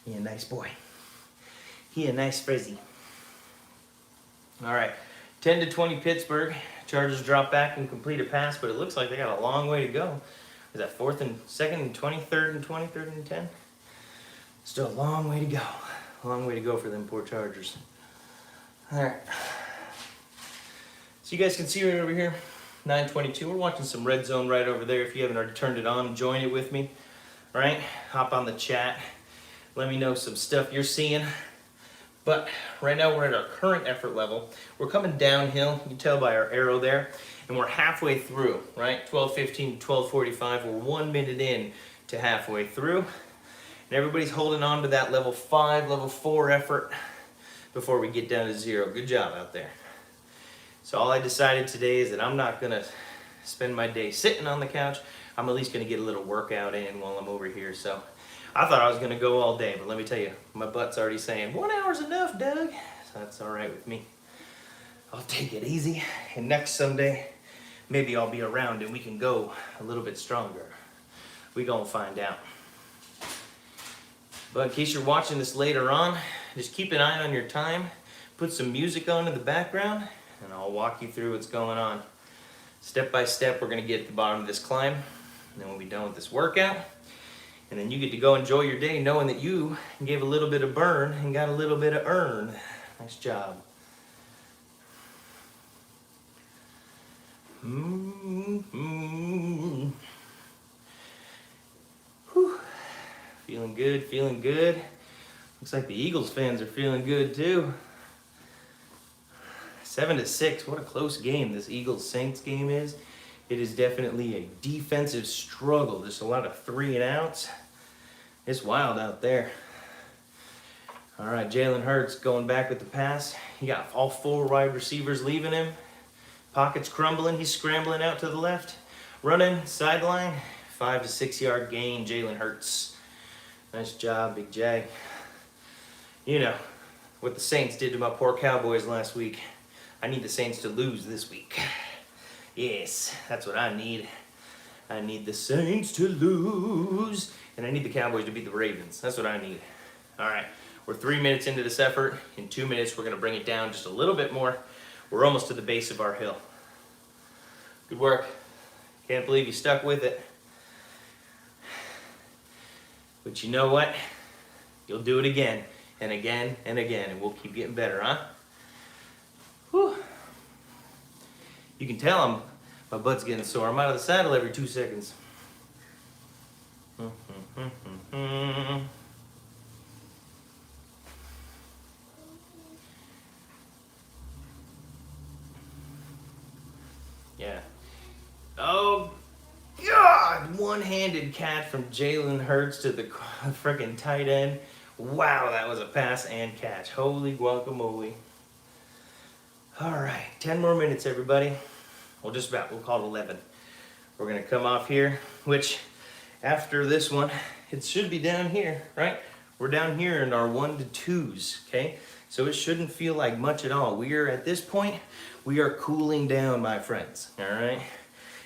He a nice boy. He a nice Frezzy. All right, 10-20 Pittsburgh. Chargers drop back and complete a pass, but it looks like they got a long way to go. Is that 4th and 2nd and 20, 3rd and 20, 3rd and 10? Still a long way to go. A long way to go for them poor Chargers. All right. So you guys can see right over here, 9:22. We're watching some Red Zone right over there. If you haven't already turned it on, join it with me. All right? Hop on the chat. Let me know some stuff you're seeing. But right now we're at our current effort level. We're coming downhill. You can tell by our arrow there. And we're halfway through, right? 12:15 to 12:45. We're 1 minute in to halfway through. And everybody's holding on to that level 5, level 4 effort before we get down to 0. Good job out there. So all I decided today is that I'm not gonna spend my day sitting on the couch. I'm at least gonna get a little workout in while I'm over here. So I thought I was gonna go all day, but let me tell you, my butt's already saying 1 hour's enough, Doug. So that's all right with me. I'll take it easy, and next Sunday, maybe I'll be around and we can go a little bit stronger. We gonna find out. But in case you're watching this later on, just keep an eye on your time, put some music on in the background, and I'll walk you through what's going on. Step by step, we're gonna get at the bottom of this climb, and then we'll be done with this workout. And then you get to go enjoy your day knowing that you gave a little bit of burn and got a little bit of earn. Nice job. Mm-hmm. Whew. Feeling good, feeling good. Looks like the Eagles fans are feeling good too. 7-6, what a close game this Eagles-Saints game is. It is definitely a defensive struggle. There's a lot of 3 and outs. It's wild out there. All right, Jalen Hurts going back with the pass. He got all 4 wide receivers leaving him. Pocket's crumbling. He's scrambling out to the left. Running, sideline. 5 to 6 yard gain, Jalen Hurts. Nice job, Big J. You know what the Saints did to my poor Cowboys last week. I need the Saints to lose this week. Yes, that's what I need. I need the Saints to lose. And I need the Cowboys to beat the Ravens. That's what I need. All right, we're 3 minutes into this effort. In 2 minutes, we're gonna bring it down just a little bit more. We're almost to the base of our hill. Good work. Can't believe you stuck with it. But you know what? You'll do it again and again and again, and we'll keep getting better, huh? Whew. You can tell my butt's getting sore. I'm out of the saddle every 2 seconds. Yeah. Oh, God! One-handed catch from Jalen Hurts to the freaking tight end. Wow, that was a pass and catch. Holy guacamole. All right, 10 more minutes, everybody. Well, just about. We'll call it 11. We're going to come off here, which after this one, it should be down here, right? We're down here in our 1 to 2s, okay? So it shouldn't feel like much at all. We are, at this point, we are cooling down, my friends, all right?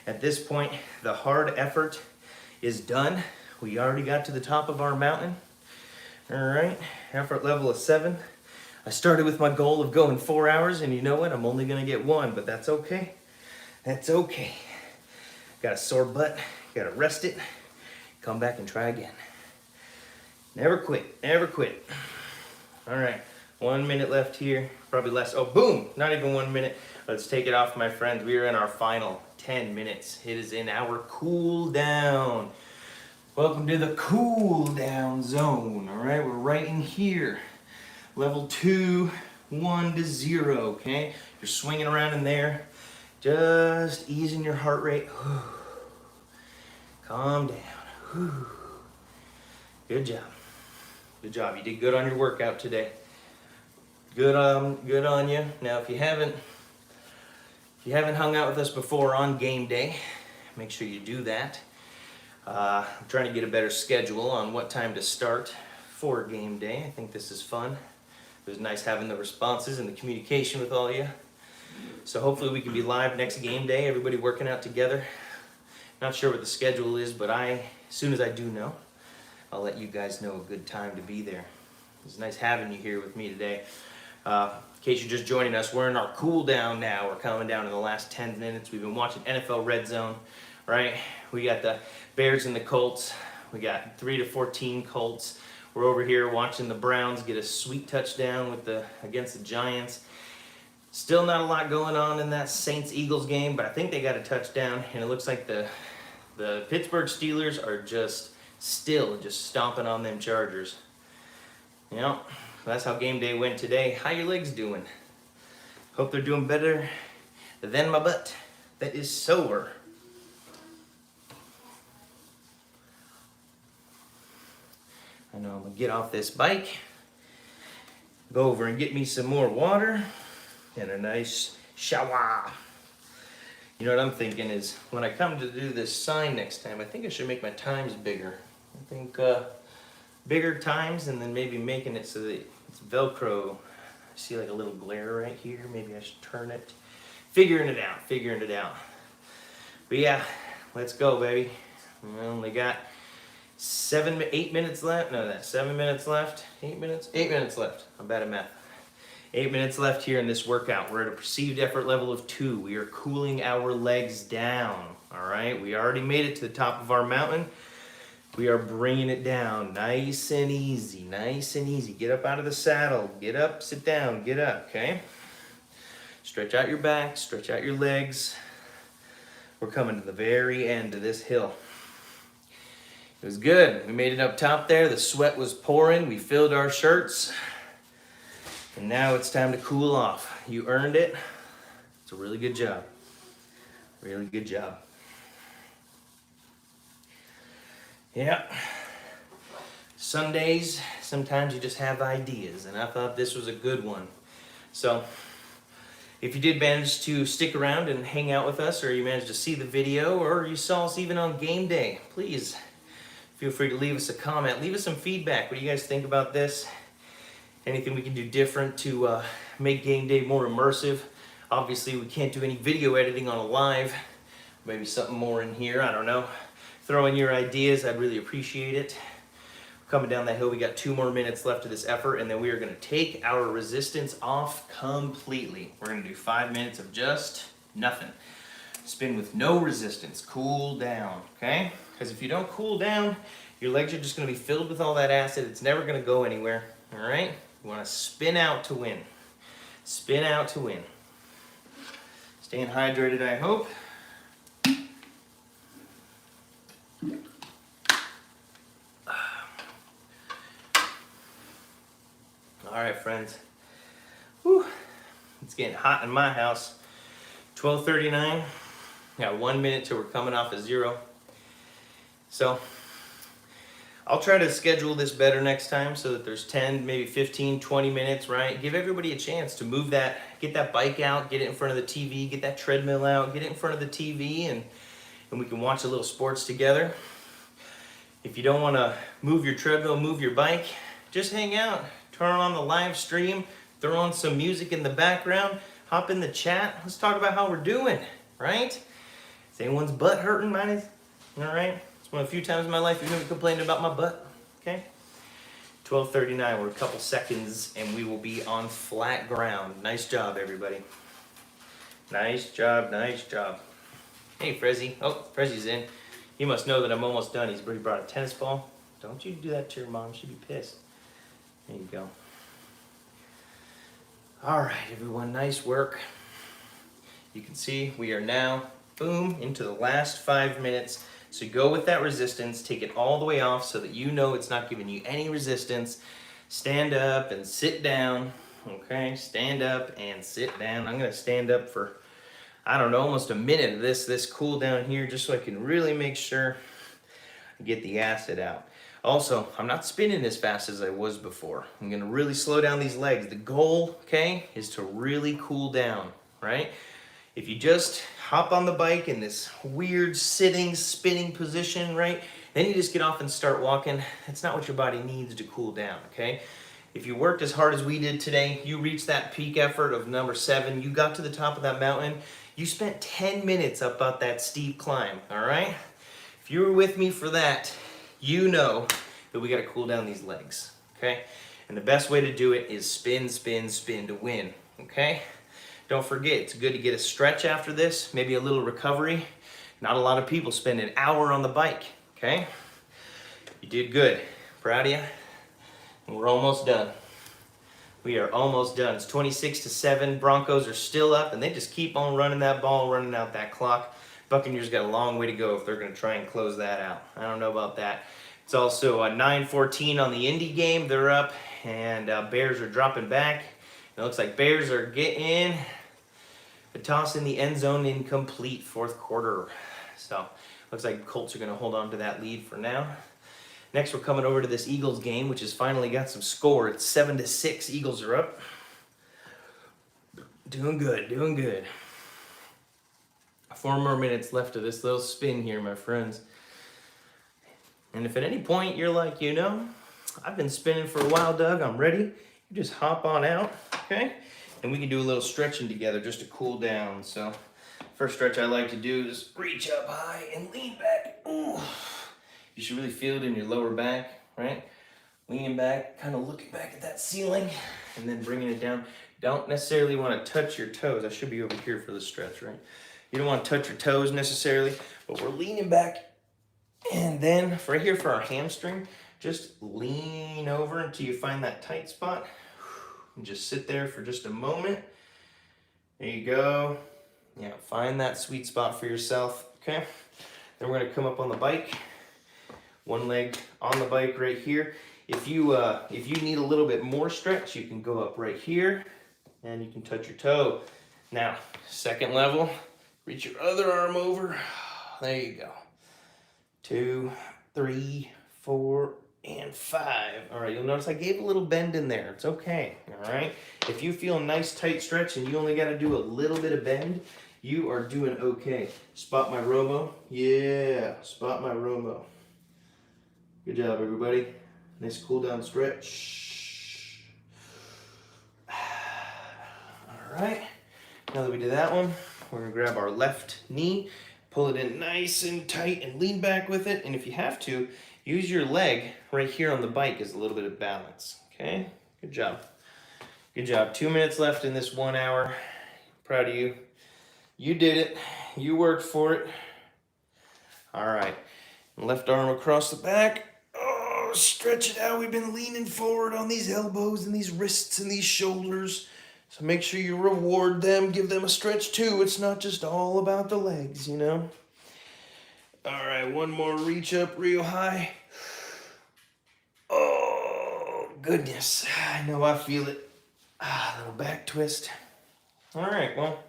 At this point, the hard effort is done. We already got to the top of our mountain, all right? Effort level is 7. I started with my goal of going 4 hours, and you know what? I'm only gonna get 1, but that's okay. That's okay. Got a sore butt, gotta rest it, come back and try again. Never quit, never quit. All right, 1 minute left here, probably less. Oh, boom, not even 1 minute. Let's take it off, my friends. We are in our final 10 minutes. It is in our cool down. Welcome to the cool down zone, all right? We're right in here. Level 2, 1 to 0, okay? You're swinging around in there, just easing your heart rate. Calm down. Good job. Good job. You did good on your workout today. Good on you. Now, if you haven't hung out with us before on game day, make sure you do that. I'm trying to get a better schedule on what time to start for game day. I think this is fun. It was nice having the responses and the communication with all of you. So hopefully we can be live next game day, everybody working out together. Not sure what the schedule is, but as soon as I do know, I'll let you guys know a good time to be there. It's nice having you here with me today. In case you're just joining us, we're in our cool down now. We're coming down in the last 10 minutes. We've been watching NFL Redzone, right? We got the Bears and the Colts. We got 3-14 Colts. We're over here watching the Browns get a sweet touchdown against the Giants. Still not a lot going on in that Saints-Eagles game, but I think they got a touchdown, and it looks like the Pittsburgh Steelers are just stomping on them Chargers. You know, that's how game day went today. How your legs doing? Hope they're doing better than my butt that is sore. I know I'm gonna get off this bike, go over and get me some more water and a nice shower. You know what I'm thinking is, when I come to do this sign next time, I think I should make my times bigger. I think bigger times, and then maybe making it so that it's Velcro. I see like a little glare right here. Maybe I should turn it. Figuring it out. But yeah, let's go, baby. We only got 8 minutes left. No, that's 7 minutes left. 8 minutes? 8 minutes left. I'm bad at math. 8 minutes left here in this workout. We're at a perceived effort level of 2. We are cooling our legs down. All right, we already made it to the top of our mountain. We are bringing it down nice and easy, nice and easy. Get up out of the saddle. Get up, sit down, get up, okay? Stretch out your back, stretch out your legs. We're coming to the very end of this hill. It was good. We made it up top there. The sweat was pouring. We filled our shirts. And now it's time to cool off. You earned it. It's a really good job. Really good job. Yeah. Sundays, sometimes you just have ideas, and I thought this was a good one. So, if you did manage to stick around and hang out with us, or you managed to see the video, or you saw us even on game day, please feel free to leave us a comment. Leave us some feedback. What do you guys think about this? Anything we can do different to make game day more immersive? Obviously, we can't do any video editing on a live. Maybe something more in here, I don't know. Throw in your ideas, I'd really appreciate it. Coming down that hill, we got 2 more minutes left of this effort, and then we are gonna take our resistance off completely. We're gonna do 5 minutes of just nothing. Spin with no resistance, cool down, okay? Because if you don't cool down, your legs are just gonna be filled with all that acid. It's never gonna go anywhere, all right? You wanna spin out to win. Spin out to win. Staying hydrated, I hope. All right, friends. Whew. It's getting hot in my house. 12:39. Got 1 minute till we're coming off of 0. So I'll try to schedule this better next time so that there's 10, maybe 15, 20 minutes, right? Give everybody a chance to move that, get that bike out, get it in front of the TV, get that treadmill out, get it in front of the TV, and we can watch a little sports together. If you don't want to move your treadmill, move your bike, just hang out. Turn on the live stream, throw on some music in the background, hop in the chat. Let's talk about how we're doing, right? Is anyone's butt hurting? Mine is, all right? It's one of the few times in my life you've never complained about my butt, okay? 12:39, we're a couple seconds and we will be on flat ground. Nice job, everybody. Nice job, nice job. Hey, Frezzy. Oh, Frezzy's in. You must know that I'm almost done. He brought a tennis ball. Don't you do that to your mom. She'd be pissed. There you go. All right, everyone, nice work. You can see we are now, boom, into the last 5 minutes. So go with that resistance, take it all the way off so that you know it's not giving you any resistance. Stand up and sit down, okay? Stand up and sit down. I'm gonna stand up for, I don't know, almost a minute of this cool down here, just so I can really make sure I get the acid out. Also, I'm not spinning as fast as I was before. I'm gonna really slow down these legs. The goal, okay, is to really cool down, right? If you just hop on the bike in this weird sitting, spinning position, right? Then you just get off and start walking. That's not what your body needs to cool down, okay? If you worked as hard as we did today, you reached that peak effort of number 7, you got to the top of that mountain, you spent 10 minutes up that steep climb, all right? If you were with me for that, you know that we gotta cool down these legs, okay? And the best way to do it is spin, spin, spin to win, okay? Don't forget, it's good to get a stretch after this, maybe a little recovery. Not a lot of people spend an hour on the bike, okay? You did good. Proud of you. And we're almost done. We are almost done. It's 26-7. Broncos are still up, and they just keep on running that ball, running out that clock. Buccaneers got a long way to go if they're going to try and close that out. I don't know about that. It's also 9-14 on the Indy game. They're up, and Bears are dropping back. It looks like Bears are getting a toss in the end zone, incomplete, fourth quarter. So looks like Colts are going to hold on to that lead for now. Next, we're coming over to this Eagles game, which has finally got some score. It's 7-6. Eagles are up. Doing good, doing good. 4 more minutes left of this little spin here, my friends. And if at any point you're like, you know, I've been spinning for a while, Doug, I'm ready, you just hop on out, okay? And we can do a little stretching together just to cool down. So, first stretch I like to do is reach up high and lean back. Ooh. You should really feel it in your lower back, right? Leaning back, kind of looking back at that ceiling, and then bringing it down. Don't necessarily want to touch your toes. I should be over here for the stretch, right? You don't want to touch your toes necessarily, but we're leaning back. And then right here for our hamstring, just lean over until you find that tight spot. And just sit there for just a moment. There you go. Yeah, find that sweet spot for yourself, okay? Then we're gonna come up on the bike. One leg on the bike right here. If you need a little bit more stretch, you can go up right here and you can touch your toe. Now, second level, reach your other arm over. There you go. 2, 3, 4, and 5. All right, you'll notice I gave a little bend in there. It's okay, all right? If you feel a nice tight stretch and you only gotta do a little bit of bend, you are doing okay. Spot my Romo. Yeah, spot my Romo. Good job, everybody. Nice cool down stretch. All right, now that we did that one, we're gonna grab our left knee, pull it in nice and tight and lean back with it. And if you have to, use your leg right here on the bike as a little bit of balance, okay? Good job. Good job. 2 minutes left in this 1 hour. Proud of you. You did it. You worked for it. All right. Left arm across the back. Oh, stretch it out. We've been leaning forward on these elbows and these wrists and these shoulders. So make sure you reward them. Give them a stretch too. It's not just all about the legs, you know? All right, one more reach up real high. Oh, goodness. I know I feel it. A little back twist. All right, well,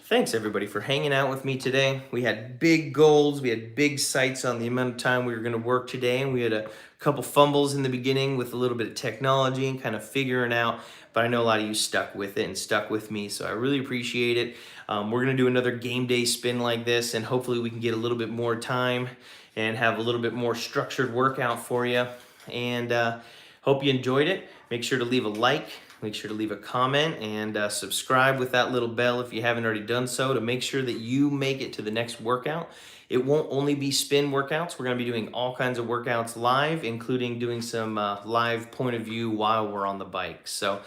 thanks everybody for hanging out with me today. We had big goals. We had big sights on the amount of time we were going to work today. And we had a couple fumbles in the beginning with a little bit of technology and kind of figuring out. But I know a lot of you stuck with it and stuck with me. So I really appreciate it. We're going to do another game day spin like this. And hopefully we can get a little bit more time and have a little bit more structured workout for you. And hope you enjoyed it. Make sure to leave a like. Make sure to leave a comment and subscribe with that little bell if you haven't already done so to make sure that you make it to the next workout. It won't only be spin workouts. We're going to be doing all kinds of workouts live, including doing some live point of view while we're on the bike. So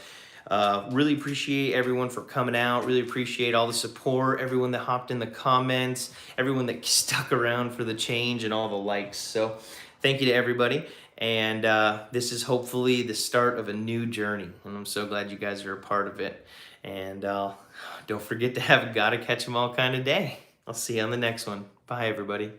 really appreciate everyone for coming out. Really appreciate all the support, everyone that hopped in the comments, everyone that stuck around for the change and all the likes. So thank you to everybody. And this is hopefully the start of a new journey. And I'm so glad you guys are a part of it. And don't forget to have a gotta catch 'em all kind of day. I'll see you on the next one. Bye, everybody.